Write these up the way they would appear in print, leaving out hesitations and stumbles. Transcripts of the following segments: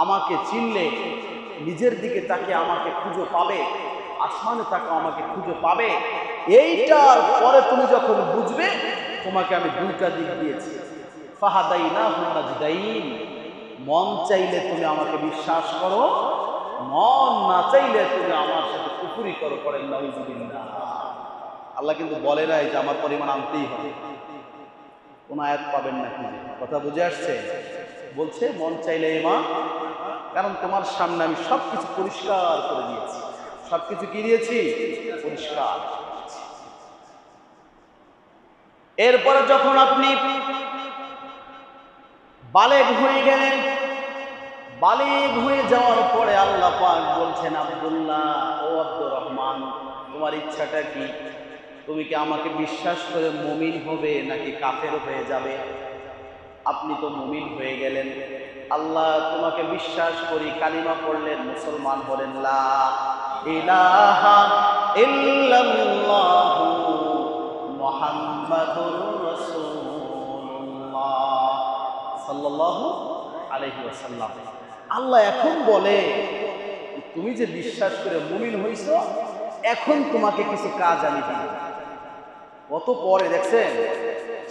আমাকে চিনলে নিজের দিকে তাকে আমাকে খুঁজে পাবে, আসমানে তাকে আমাকে খুঁজে পাবে। এইটার পরে তুমি যখন বুঝবে তোমাকে আমি দুইটা দিক দিয়েছি, ফাহাদাইনাহু নাজদাইন। মন চাইলে তুমি আমাকে বিশ্বাস করো, মন না চাইলে তুমি আমার সাথে কুফরি করো। পড়েন নাউযুবিল্লাহ। আল্লাহ কিন্তু বলে নাই যে আমার পরিমাণ আনতেই হবে, কোন আয়াত পাবেন না। কথা বুঝে আসছে? বলছে মন চাইলে ঈমান, কারণ তোমার সামনে আমি সবকিছু পরিষ্কার করে দিয়েছি। সবকিছু কি দিয়েছি? পরিষ্কার। এরপরে যখন আপনি বালেগ হয়ে গেলেন, বালেগ হয়ে যাওয়ার পরে আল্লাহ পাক বলছেন, আব্দুল্লাহ, ও আব্দুর রহমান, তোমার ইচ্ছাটা কি? তুমি কি আমাকে বিশ্বাস করে মুমিন হবে নাকি কাফের হয়ে যাবে? আপনি তো মুমিন হয়ে গেলেন, আল্লাহ তোমাকে বিশ্বাস করি, কালিমা পড়লেন, মুসলমান হলেন, লা ইলাহা ইল্লাল্লাহু মুহাম্মাদুর রাসূলুল্লাহ সাল্লাল্লাহু আলাইহি ওয়াসাল্লাম। আল্লাহ এখন বলে, তুমি যে বিশ্বাস করে মুমিন হইছো, এখন তোমাকে কিছু কাজ আমি দিব। কত পরে দেখছেন,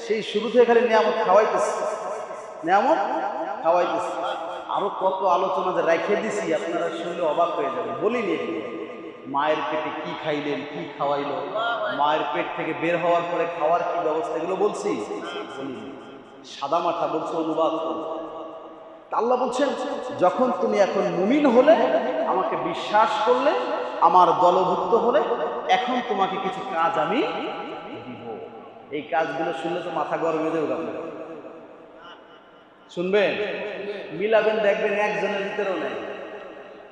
সেই শুরু থেকে খালি নিয়ামত খাওয়াইতেছে, নিয়ামত খাওয়াইতেছে। আরো কত আলোচনা যে রেখে দিছি, আপনারা শুনলে অবাক হয়ে যাবেন। বলিনি মায়ের পেটে কি খাইলেন, কি খাওয়াইলো, মায়ের পেট থেকে বের হওয়ার পরে খাওয়ার কি ব্যবস্থা, এগুলো বলছি? বলিনি। সাদা মাথা বলছে অনুবাদ করো। আল্লাহ বলছেন, যখন তুমি এখন মুমিন হলে, আমাকে বিশ্বাস করলে, আমার দলভুক্ত হলে, এখন তোমাকে কিছু কাজ আমি দিব। এই কাজগুলো শুনলে তো মাথা গরম হয়ে যাবে। শুনবেন, মিলাবেন, দেখবেন একজনের ভিতরেও নেই,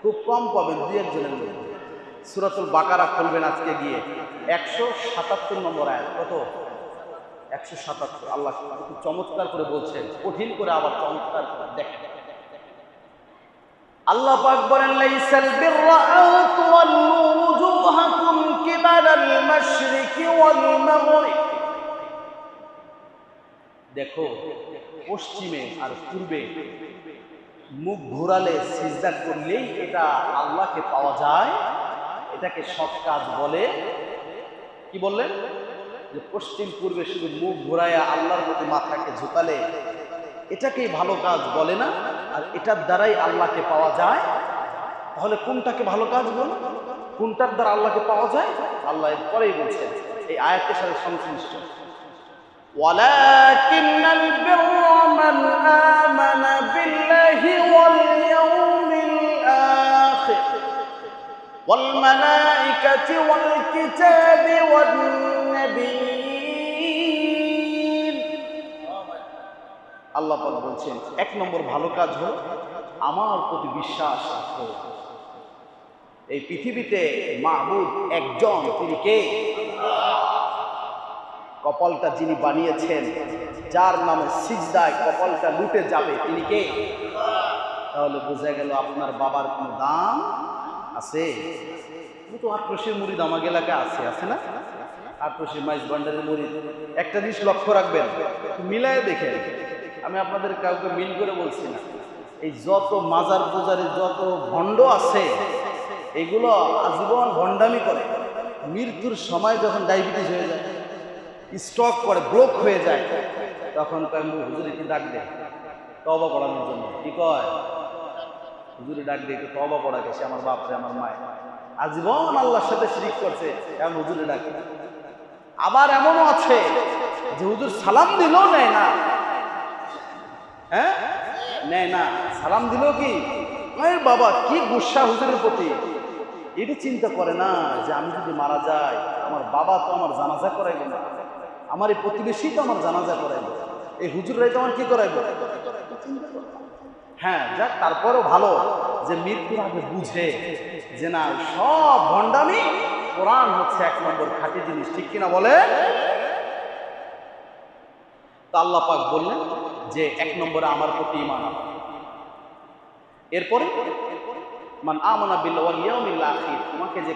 খুব কম পাবেন, দুই একজনের মধ্যে। সূরাতুল বাকারা খুলবেন আজকে গিয়ে, 177 নম্বর আয়াত। কত? 177। আল্লাহ খুব চমৎকার করে বলছেন, কঠিন করে আবার চমৎকার করে দেখেন। আল্লাহ পাক বলেন, লাইসাল বিররা আন তুওয়াল্লু ওয়ুজুহাকুম কিবালাল মাশরিকি ওয়াল মাগরিব। দেখো, পশ্চিমে আর পূর্বে মুখ ঘোরালে, সিজদা করলেই এটা আল্লাহকে পাওয়া যায়, এটাকে সৎ কাজ বলে। কি বললেন? যে পশ্চিম পূর্বে শুধু মুখ ঘোরায় আল্লাহর প্রতি মাথাকে ঝুঁকালে এটাকেই ভালো কাজ বলে না, আর এটার দ্বারাই আল্লাহকে পাওয়া যায়। তাহলে কোনটাকে ভালো কাজ বলে, কোনটার দ্বারা আল্লাহকে পাওয়া যায়? আল্লাহ এর পরেই বলছেন, এই আয়াতের সাথে সংশ্লিষ্ট, ওয়ালাকিন্নাল বিররা মান আমানা বিল্লাহি ওয়াল ইয়াউমিল আখির ওয়াল মালাইকাতি ওয়াল কিতাবি ওয়ান নাবিয়্যিন। আল্লাহ পাক বলছেন, এক নম্বর ভালো কাজ হলো আমার প্রতি বিশ্বাস রাখো। এই পৃথিবীতে মাবুদ একজন, তিনি কে? কপালটা যিনি বানিয়েছেন, যার নামে সিজদায় কপালটা লুটে যাবে, তিনি কে? তাহলে বোঝা গেল আপনার বাবার কোনো দাম আছে? তো আটরশির মুরিদ আমার এলাকায় আছে, আছে না? আটরশির মাইজ ভান্ডারের মুরিদ। একটা জিনিস লক্ষ্য রাখবেন, মিলায় দেখেন, আমি আপনাদের কাউকে মিল করে বলছি না। এই যত মাজার পূজারে যত ভণ্ড আছে, এগুলো আজীবন ভণ্ডামি করে। মৃত্যুর সময় যখন ডায়াবেটিস হয়ে যায়, স্ট্রোক করে, ব্লক হয়ে যায়, তখন কয় হুজুর একটু ডাক দে তওবা পড়ানোর জন্য। কি কয়? হুজুরে ডাক দিয়ে একটু তওবা পড়া গেছে, আমার বাপরে, আমার মায়ের আজীবন আল্লাহর সাথে শিরিক করছে, এমন হুজুরে ডাকে। আবার এমনও আছে যে হুজুর সালাম দিলেও নেয় না। হ্যাঁ, নেয় না। সালাম দিলেও কি বাবা, কি গুসা হুজুরের প্রতি। এটি চিন্তা করে না যে আমি যদি মারা যাই, আমার বাবা তো আমার জানাজা করাইবে না, আমার এই প্রতিবেশী তো আমার জানাজা করাইবে, এই হুজুররাই তো আমার কি করাইবে। হ্যাঁ, যাক, তারপরেও ভালো যে মৃত্যুর আগে বুঝে যে না, সব ভণ্ডামি, কোরআন হচ্ছে এক নম্বর খাঁটি জিনিস। ঠিক কিনা বলে? তা আল্লাহ পাক বললেন যে এক নম্বরে আমার প্রতি ঈমান। এরপরে মান আমানা বিল্লাহি ওয়াল ইয়াউমিল আখির, তোমাকে যে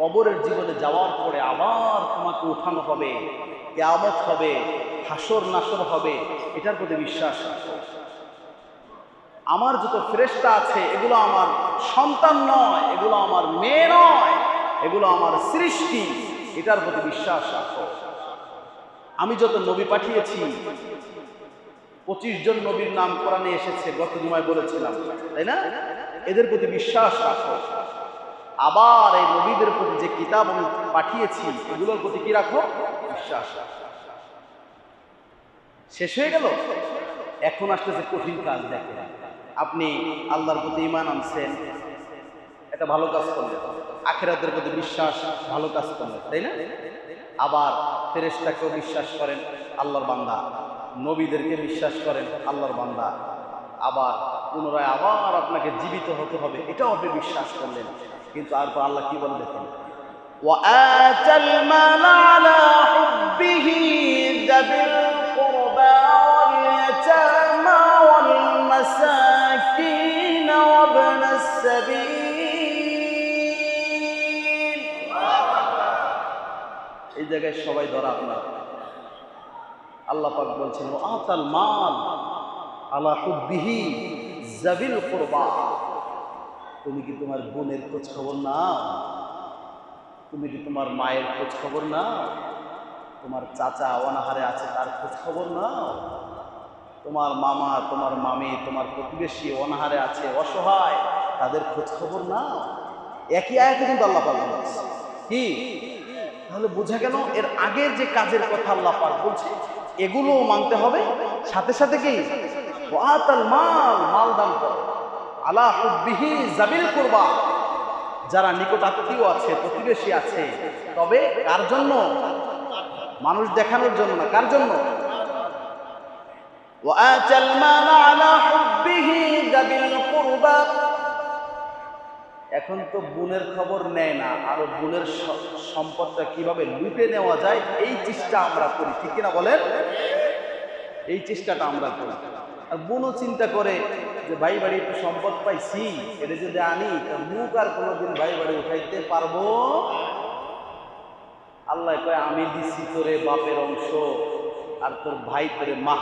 কবরের জীবনে যাওয়ার পরে আবার তোমাকে উঠানো হবে, কিয়ামত হবে, হাসর নাসর হবে, এটার প্রতি বিশ্বাস রাখো। আমার যত ফেরেশতা আছে এগুলো আমার সন্তান নয়, এগুলো আমার মেয়ে নয়, এগুলো আমার সৃষ্টি, এটার প্রতি বিশ্বাস রাখো। আমি যত নবী পাঠিয়েছি 25 জন নবীর নাম কোরআনে এসেছে, গত জুমায় বলেছিলাম, তাই না? এদের প্রতি বিশ্বাস রাখো। আবার এই নবীদের প্রতি যে কিতাব আমি পাঠিয়েছি এগুলোর প্রতি কি রাখো? বিশ্বাস রাখো। শেষ হয়ে গেল। এখন আসতেছে কঠিন কাজ। দেখেন, আপনি আল্লাহর প্রতি ঈমান আনছেন, এটা ভালো কাজ করলেন, আখিরাতের প্রতি বিশ্বাস, ভালো কাজ করলেন, তাই না? আবার ফেরেশতাকেও বিশ্বাস করেন, আল্লাহর বান্দা, নবীদেরকে বিশ্বাস করেন, আল্লাহর বান্দা, আবার পুনরায় আবার আপনাকে জীবিত হতে হবে, এটাও আপনি বিশ্বাস করলেন। কিন্তু তারপর আল্লাহ কি বলে দেখেন, ওয়াআতাল মাল আলা হুব্বিহি যাবিল কুরবা ওয়াল ইয়াতামা ওয়াল মাসাকিন ওয়া ইবনাস সাবিল। এই জায়গায় সবাই ধরা আপনার। আল্লাহ পাক বলছেন ওয়াআতাল মাল আলা হুব্বিহি যাবিল কুরবা। তুমি কি তোমার বোনের খোঁজ খবর নাও? তুমি কি তোমার মায়ের খোঁজ খবর নাও? তোমার চাচা অনাহারে আছে তার খোঁজ খবর নাও? তোমার মামা, তোমার মামি, তোমার প্রতিবেশী অনাহারে আছে, অসহায়, তাদের খোঁজ খবর নাও? একই আয়াতে কিন্তু আল্লাহ পাক বলছে কি? তাহলে বোঝা গেল এর আগের যে কাজের কথা আল্লাহ পাক বলছে এগুলোও মানতে হবে, সাথে সাথে কি ওয়াতাল মাল, মাল দান করো, আলা হুব্বিহি যাবিল কুরবা, যারা নিকট আত্মীয় আছে, প্রতিবেশী আছে, তবে কার জন্য? মানুষ দেখানোর জন্য না, কার জন্য? ওয়াতাল মাল আলা হুব্বিহি যাবিল কুরবা। এখন তো বোনের খবর নেয় না, আর বোনের সম্পদটা কিভাবে লুটে নেওয়া যায় এই চেষ্টা আমরা করি, ঠিক কিনা বলেন? এই চেষ্টাটা আমরা করি। আর বোনও চিন্তা করে যে ভাই বাড়ি একটু সম্পদ পাইছি, এটা যদি আনি মুখ আর কোনোদিন ভাই বাড়ি উঠাইতে পারবো? আল্লাহ কয় আমি দিছি তোরে বাপের অংশ, আর তোর ভাই তোরে মা